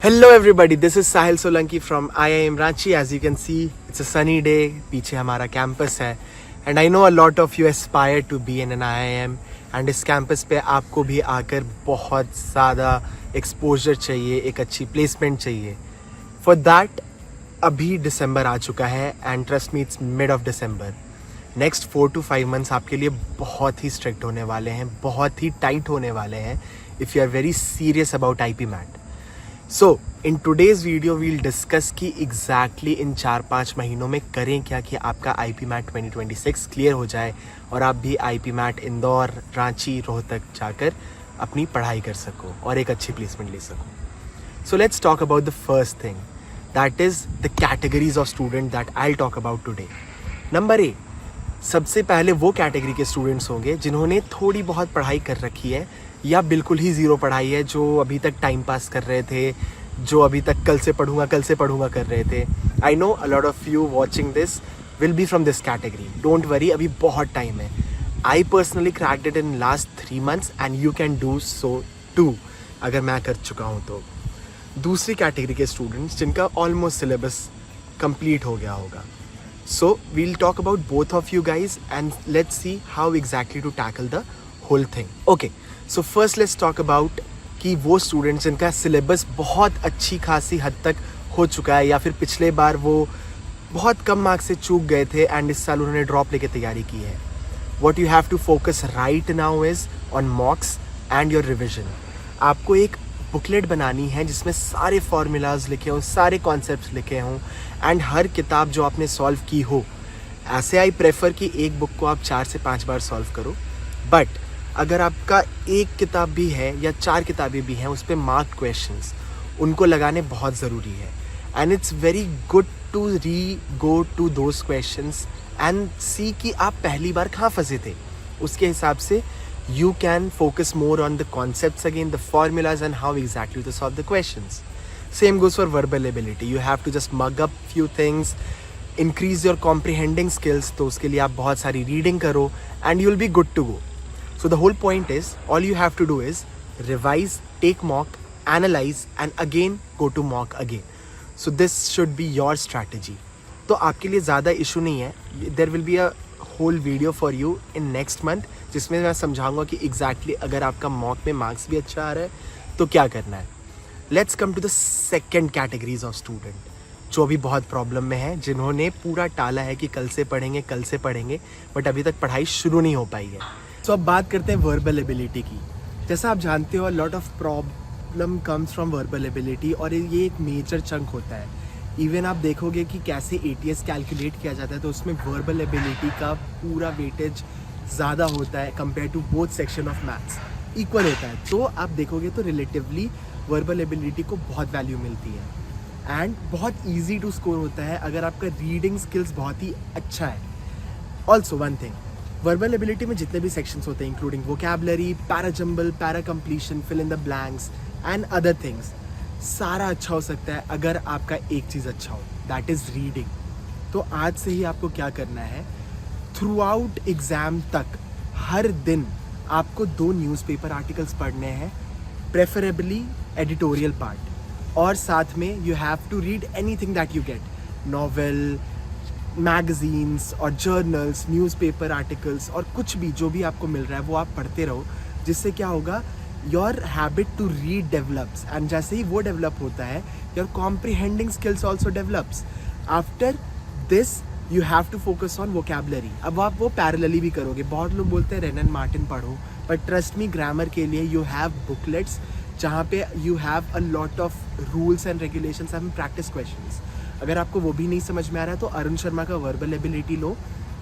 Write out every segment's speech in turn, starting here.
Hello everybody, this is Sahil Solanki from IIM Ranchi. As you can see, it's a sunny day. पीछे हमारा campus है and I know a lot of you aspire to be in an IIM and इस campus पे आपको भी आकर बहुत ज़्यादा exposure चाहिए, एक अच्छी placement चाहिए. For that, अभी December आ चुका है and trust me, it's mid of December. Next 4 to 5 months आपके लिए बहुत ही strict होने वाले हैं, बहुत ही tight होने वाले हैं if you are very serious about IP MAT. So, in today's video we'll discuss कि exactly इन 4-5 महीनों में करें क्या कि आपका IP MAT 2026 क्लियर हो जाए और आप भी IP MAT इंदौर, रांची, रोहतक जाकर अपनी पढ़ाई कर सको और एक अच्छी प्लेसमेंट ले सको. So let's talk about the first thing, that is the categories of student that I'll talk about today. Number A, सबसे पहले वो कैटेगरी के स्टूडेंट्स होंगे जिन्होंने थोड़ी बहुत पढ़ाई कर रखी है या बिल्कुल ही ज़ीरो पढ़ाई है, जो अभी तक टाइम पास कर रहे थे, जो अभी तक कल से पढ़ूंगा कर रहे थे. I know a lot of you watching this will be from this category. Don't worry, अभी बहुत टाइम है. I personally cracked it in last 3 months and you can do so too अगर मैं कर चुका हूँ तो. दूसरी कैटेगरी के स्टूडेंट्स जिनका ऑलमोस्ट सिलेबस कंप्लीट हो गया होगा. So we'll talk about both of you guys and let's see how exactly to tackle the whole thing. Okay, so first let's talk about कि वो स्टूडेंट्स जिनका सिलेबस बहुत अच्छी खासी हद तक हो चुका है या फिर पिछले बार वो बहुत कम मार्क्स से चूक गए थे एंड इस साल उन्होंने ड्रॉप लेके तैयारी की है. What you have to focus right now is on mocks and your revision. आपको एक बुकलेट बनानी है जिसमें सारे फार्मूलाज लिखे हों, सारे कॉन्सेप्ट्स लिखे हों एंड हर किताब जो आपने सॉल्व की हो. ऐसे आई प्रेफर कि एक बुक को आप 4 से 5 बार सॉल्व करो, बट अगर आपका एक किताब भी है या 4 किताबें भी हैं उस पर मार्क क्वेश्चंस उनको लगाने बहुत ज़रूरी है. And it's very good to go to those questions and see कि आप पहली बार कहाँ फंसे थे. उसके हिसाब से you can focus more on the concepts again, the formulas and how exactly to solve the questions. Same goes for verbal ability. You have to just mug up few things, increase your comprehending skills. तो उसके लिए आप बहुत सारी reading करो and you'll be good to go. So the whole point is, all you have to do is revise, take mock, analyze and again go to mock again. So this should be your strategy. तो आपके लिए ज़्यादा issue नहीं है. There will be a whole video for you in next month जिसमें मैं समझाऊंगा कि exactly अगर आपका मॉक में मार्क्स भी अच्छा आ रहा है तो क्या करना है. Let's come to the second categories of student जो अभी बहुत प्रॉब्लम में है, जिन्होंने पूरा टाला है कि कल से पढ़ेंगे बट अभी तक पढ़ाई शुरू नहीं हो पाई है. तो अब बात करते हैं वर्बल एबिलिटी की. जैसा आप जानते हो, lot of problem comes from verbal ability और ये एक मेजर चंक होता है. इवन आप देखोगे कि कैसे ATS कैलकुलेट किया जाता है तो उसमें वर्बल एबिलिटी का पूरा वेटेज ज़्यादा होता है compare to both section of maths, equal होता है. तो आप देखोगे तो रिलेटिवली वर्बल एबिलिटी को बहुत वैल्यू मिलती है एंड बहुत ईजी टू स्कोर होता है अगर आपका रीडिंग स्किल्स बहुत ही अच्छा है. Also one thing, verbal ability में जितने भी सेक्शंस होते हैं including vocabulary, para jumble, para completion, fill in the blanks and other things, सारा अच्छा हो सकता है अगर आपका एक चीज़ अच्छा हो, दैट इज़ रीडिंग. तो आज से ही आपको क्या करना है, थ्रू आउट एग्ज़ाम तक हर दिन आपको 2 न्यूज़पेपर आर्टिकल्स पढ़ने हैं, प्रेफरेबली एडिटोरियल पार्ट, और साथ में you have to read anything that you get, novel, magazines और जर्नल्स, न्यूज़पेपर आर्टिकल्स और कुछ भी जो भी आपको मिल रहा है वो आप पढ़ते रहो. जिससे क्या होगा, your habit to read develops and जैसे ही वो डेवलप होता है your comprehending skills also develops. After this you have to focus on vocabulary. अब आप वो पैरेलली भी करोगे. बहुत लोग बोलते हैं रेनन मार्टिन पढ़ो, बट ट्रस्ट मी, ग्रामर के लिए यू हैव बुकलेट्स जहाँ पे you have a lot of rules and regulations and practice questions. अगर आपको वो भी नहीं समझ में आ रहा है तो अरुण शर्मा का वर्बल एबिलिटी लो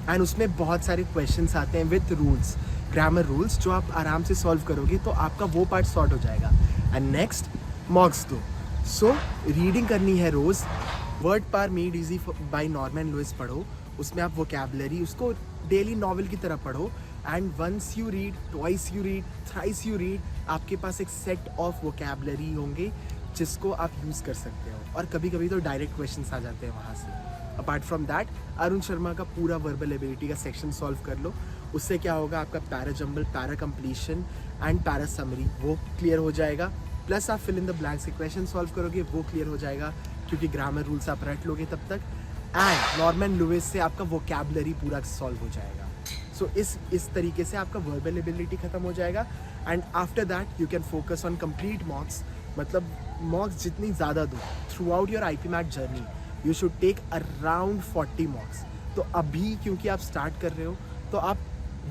एंड उसमें बहुत सारे क्वेश्चंस आते हैं विथ रूल्स, ग्रामर रूल्स, जो आप आराम से सॉल्व करोगे तो आपका वो पार्ट सॉर्ट हो जाएगा. एंड नेक्स्ट मॉक्स दो. सो रीडिंग करनी है रोज़. Word power made easy by Norman Lewis पढ़ो, उसमें आप वोकैबुलरी उसको डेली नॉवल की तरह पढ़ो and once you read, twice you read, thrice you read, आपके पास एक सेट ऑफ वोकैबुलरी होंगे जिसको आप यूज़ कर सकते हो. और कभी कभी तो डायरेक्ट क्वेश्चंस आ जाते हैं वहाँ से. Apart from that, Arun Sharma का पूरा वर्बल एबिलिटी का सेक्शन सॉल्व कर लो. उससे क्या होगा, आपका para jumble, para completion and para summary वो क्लियर हो जाएगा. प्लस आप fill in the blanks, equation solve करोगे, वो क्लियर हो जाएगा क्योंकि ग्रामर रूल्स आप रट लोगे तब तक। एंड नॉर्मन लुइस से आपका वोकैबुलरी पूरा सॉल्व हो जाएगा। सो इस तरीके से आपका वर्बल एबिलिटी खत्म हो जाएगा। And after that you can focus on complete mocks, मतलब मॉक्स जितनी ज़्यादा दो throughout your IPMAT journey, you should take around 40 mocks. तो अभी क्योंकि आप स्टार्ट कर रहे हो तो आप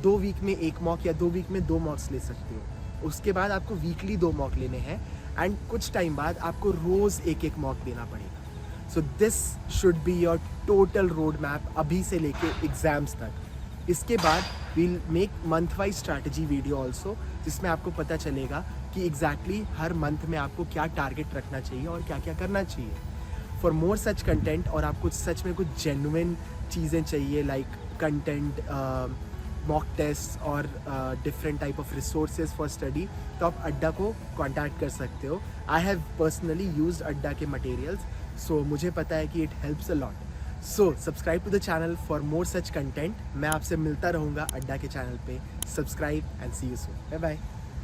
2 वीक में 1 मॉक या 2 वीक में 2 मॉक्स ले सकते हो। उसके बाद आपको वीकली 2 मॉक लेने हैं एंड कुछ टाइम बाद आपको रोज़ 1-1 मॉक देना पड़ेगा। So this should be your total road map अभी से लेके एग्ज़ाम्स तक। इसके बाद we'll make month wise strategy video also, जिसमें आपको पता चलेगा कि एग्जैक्टली हर मंथ में आपको क्या टारगेट रखना चाहिए और क्या क्या करना चाहिए। फॉर मोर सच कंटेंट, और आपको सच में कुछ जेन्युइन चीज़ें चाहिए लाइक कंटेंट, मॉक टेस्ट और different type of resources for study, तो आप अड्डा को कॉन्टैक्ट कर सकते हो। आई हैव पर्सनली यूज्ड अड्डा के मटेरियल्स, सो मुझे पता है कि it helps a lot. So subscribe to the channel for more such content. मैं आपसे मिलता रहूँगा अड्डा के चैनल पे। Subscribe and see you soon. Bye bye.